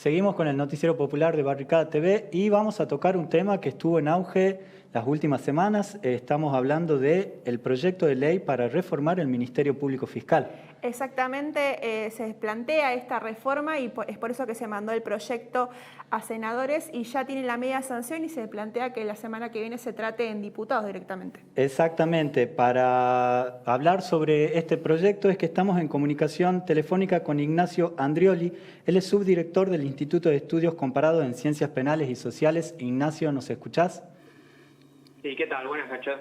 Seguimos con el noticiero popular de Barricada TV y vamos a tocar un tema que estuvo en auge las últimas semanas. Estamos hablando del proyecto de ley para reformar el Ministerio Público Fiscal. Exactamente, se plantea esta reforma y es por eso que se mandó el proyecto a senadores y ya tiene la media sanción y se plantea que la semana que viene se trate en diputados directamente. Exactamente, para hablar sobre este proyecto es que estamos en comunicación telefónica con Ignacio Andrioli. Él es subdirector del Instituto de Estudios Comparados en Ciencias Penales y Sociales. Ignacio, ¿nos escuchás? Sí, ¿qué tal? Buenas noches.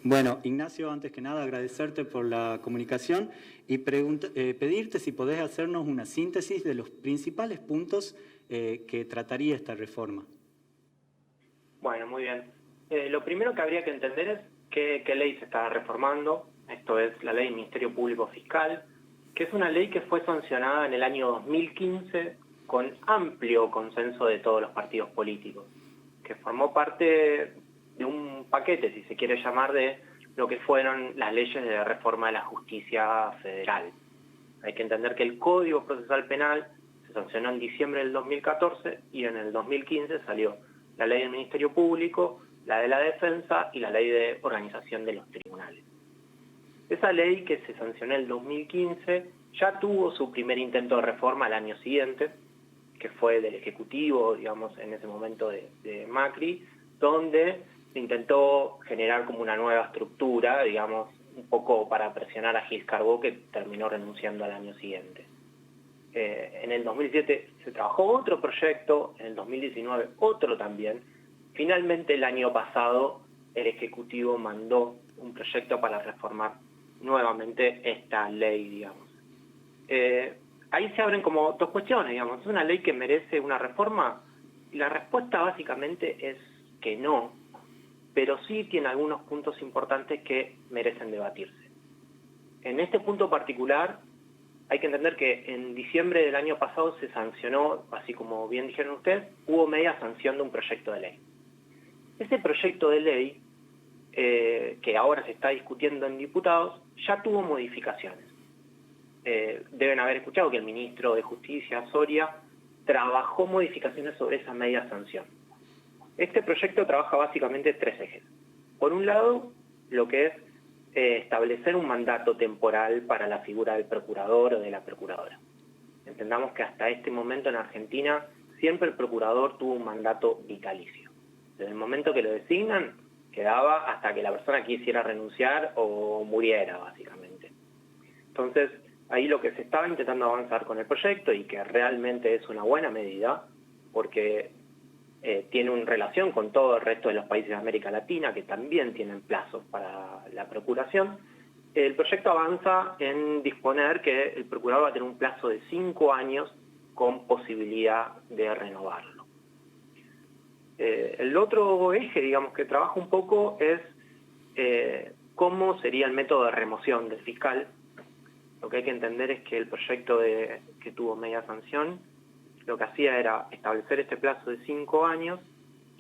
Bueno, Ignacio, antes que nada agradecerte por la comunicación y pedirte si podés hacernos una síntesis de los principales puntos que trataría esta reforma. Bueno, muy bien. Lo primero que habría que entender es qué ley se está reformando. Esto es la Ley del Ministerio Público Fiscal, que es una ley que fue sancionada en el año 2015 con amplio consenso de todos los partidos políticos, que formó parte de un paquete, si se quiere llamar, de lo que fueron las leyes de reforma de la justicia federal. Hay que entender que el Código Procesal Penal se sancionó en diciembre del 2014 y en el 2015 salió la Ley del Ministerio Público, la de la Defensa y la Ley de Organización de los Tribunales. Esa ley que se sancionó en el 2015 ya tuvo su primer intento de reforma al año siguiente, que fue del Ejecutivo, digamos, en ese momento de Macri, donde se intentó generar como una nueva estructura, digamos, un poco para presionar a Gil Carbó, que terminó renunciando al año siguiente. En el 2007 se trabajó otro proyecto, en el 2019 otro también. Finalmente el año pasado el Ejecutivo mandó un proyecto para reformar nuevamente esta ley, digamos. Ahí se abren como dos cuestiones, digamos. ¿Es una ley que merece una reforma? Y la respuesta básicamente es que no, pero sí tiene algunos puntos importantes que merecen debatirse. En este punto particular, hay que entender que en diciembre del año pasado se sancionó, así como bien dijeron ustedes, hubo media sanción de un proyecto de ley. Ese proyecto de ley, que ahora se está discutiendo en diputados, ya tuvo modificaciones. Deben haber escuchado que el ministro de Justicia, Soria, trabajó modificaciones sobre esa media sanción. Este proyecto trabaja básicamente tres ejes. Por un lado, lo que es establecer un mandato temporal para la figura del procurador o de la procuradora. Entendamos que hasta este momento en Argentina siempre el procurador tuvo un mandato vitalicio. Desde el momento que lo designan, quedaba hasta que la persona quisiera renunciar o muriera, básicamente. Entonces, ahí lo que se estaba intentando avanzar con el proyecto, y que realmente es una buena medida, porque tiene una relación con todo el resto de los países de América Latina, que también tienen plazos para la procuración. El proyecto avanza en disponer que el procurador va a tener un plazo de 5 años con posibilidad de renovarlo. El otro eje, digamos, que trabaja un poco es cómo sería el método de remoción del fiscal. Lo que hay que entender es que el proyecto que tuvo media sanción lo que hacía era establecer este plazo de 5 años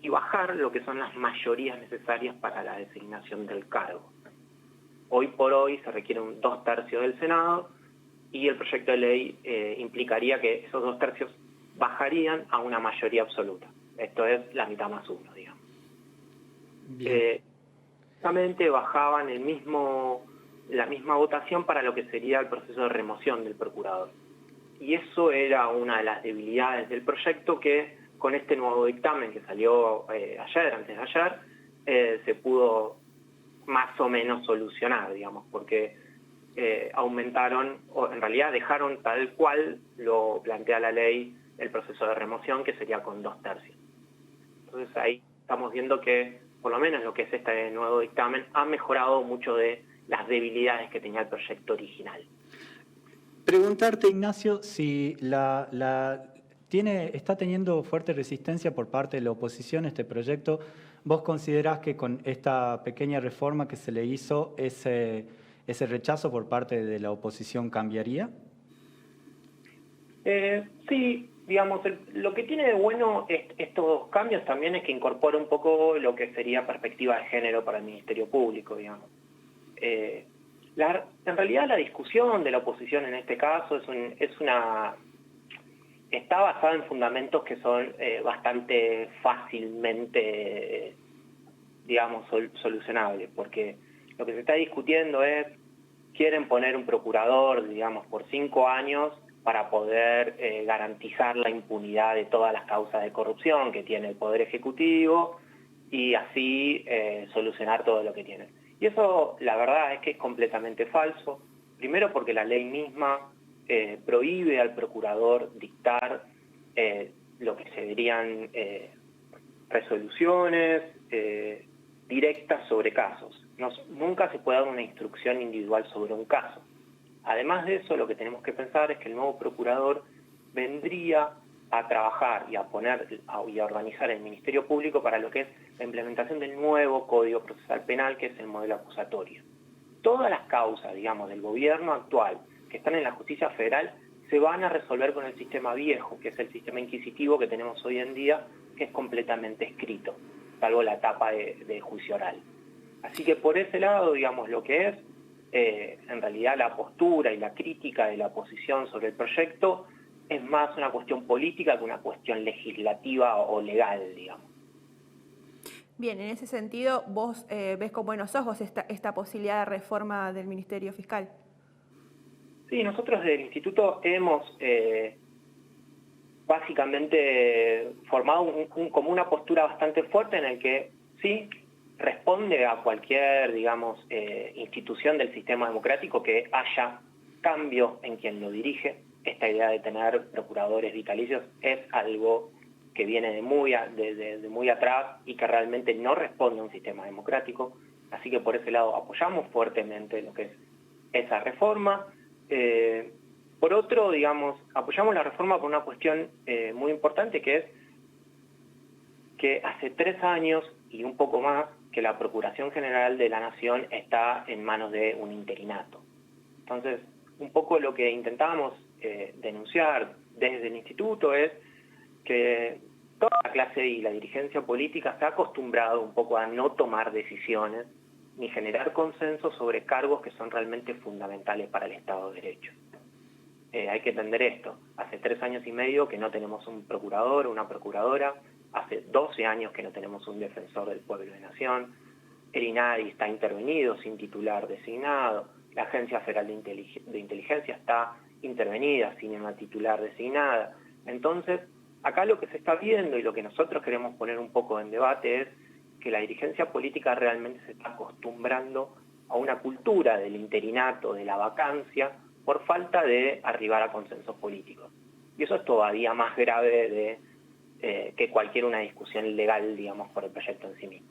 y bajar lo que son las mayorías necesarias para la designación del cargo. Hoy por hoy se requiere un 2/3 del Senado y el proyecto de ley implicaría que esos 2/3 bajarían a una mayoría absoluta. Esto es la mitad más uno, digamos. Justamente bajaban la misma votación para lo que sería el proceso de remoción del procurador. Y eso era una de las debilidades del proyecto que con este nuevo dictamen que salió antes de ayer, se pudo más o menos solucionar, digamos, porque aumentaron, o en realidad dejaron tal cual lo plantea la ley, el proceso de remoción, que sería con 2/3. Entonces ahí estamos viendo que, por lo menos lo que es este nuevo dictamen, ha mejorado mucho de las debilidades que tenía el proyecto original. Preguntarte, Ignacio, si está teniendo fuerte resistencia por parte de la oposición este proyecto. ¿Vos considerás que con esta pequeña reforma que se le hizo, ese rechazo por parte de la oposición cambiaría? Sí, digamos, lo que tiene de bueno estos cambios también es que incorpora un poco lo que sería perspectiva de género para el Ministerio Público, digamos. En realidad la discusión de la oposición en este caso es está basada en fundamentos que son bastante fácilmente, digamos, solucionables, porque lo que se está discutiendo es, quieren poner un procurador, digamos, por 5 años para poder garantizar la impunidad de todas las causas de corrupción que tiene el Poder Ejecutivo y así solucionar todo lo que tienen. Y eso, la verdad, es que es completamente falso. Primero porque la ley misma prohíbe al procurador dictar lo que serían resoluciones directas sobre casos. Nunca se puede dar una instrucción individual sobre un caso. Además de eso, lo que tenemos que pensar es que el nuevo procurador vendría a trabajar y a organizar el Ministerio Público para lo que es la implementación del nuevo Código Procesal Penal, que es el modelo acusatorio. Todas las causas, digamos, del gobierno actual que están en la justicia federal se van a resolver con el sistema viejo, que es el sistema inquisitivo que tenemos hoy en día, que es completamente escrito, salvo la etapa de juicio oral. Así que por ese lado, digamos, lo que es en realidad la postura y la crítica de la oposición sobre el proyecto es más una cuestión política que una cuestión legislativa o legal, digamos. Bien, en ese sentido, vos ves con buenos ojos esta posibilidad de reforma del Ministerio Fiscal. Sí, nosotros del Instituto hemos básicamente formado como una postura bastante fuerte en el que sí responde a cualquier, digamos, institución del sistema democrático que haya cambio en quien lo dirige. Esta idea de tener procuradores vitalicios es algo que viene de muy atrás y que realmente no responde a un sistema democrático. Así que por ese lado apoyamos fuertemente lo que es esa reforma. Por otro, digamos, apoyamos la reforma por una cuestión muy importante, que es que hace 3 años y un poco más que la Procuración General de la Nación está en manos de un interinato. Entonces, un poco lo que intentábamos denunciar desde el Instituto es que toda la clase y la dirigencia política se ha acostumbrado un poco a no tomar decisiones ni generar consenso sobre cargos que son realmente fundamentales para el Estado de Derecho. Hay que entender esto. Hace 3 años y medio que no tenemos un procurador o una procuradora, hace 12 años que no tenemos un defensor del pueblo de nación, el INADI está intervenido sin titular designado, la Agencia Federal de Inteligencia está intervenida sin una titular designada. Entonces, acá lo que se está viendo y lo que nosotros queremos poner un poco en debate es que la dirigencia política realmente se está acostumbrando a una cultura del interinato, de la vacancia, por falta de arribar a consensos políticos. Y eso es todavía más grave que cualquier una discusión legal, digamos, por el proyecto en sí mismo.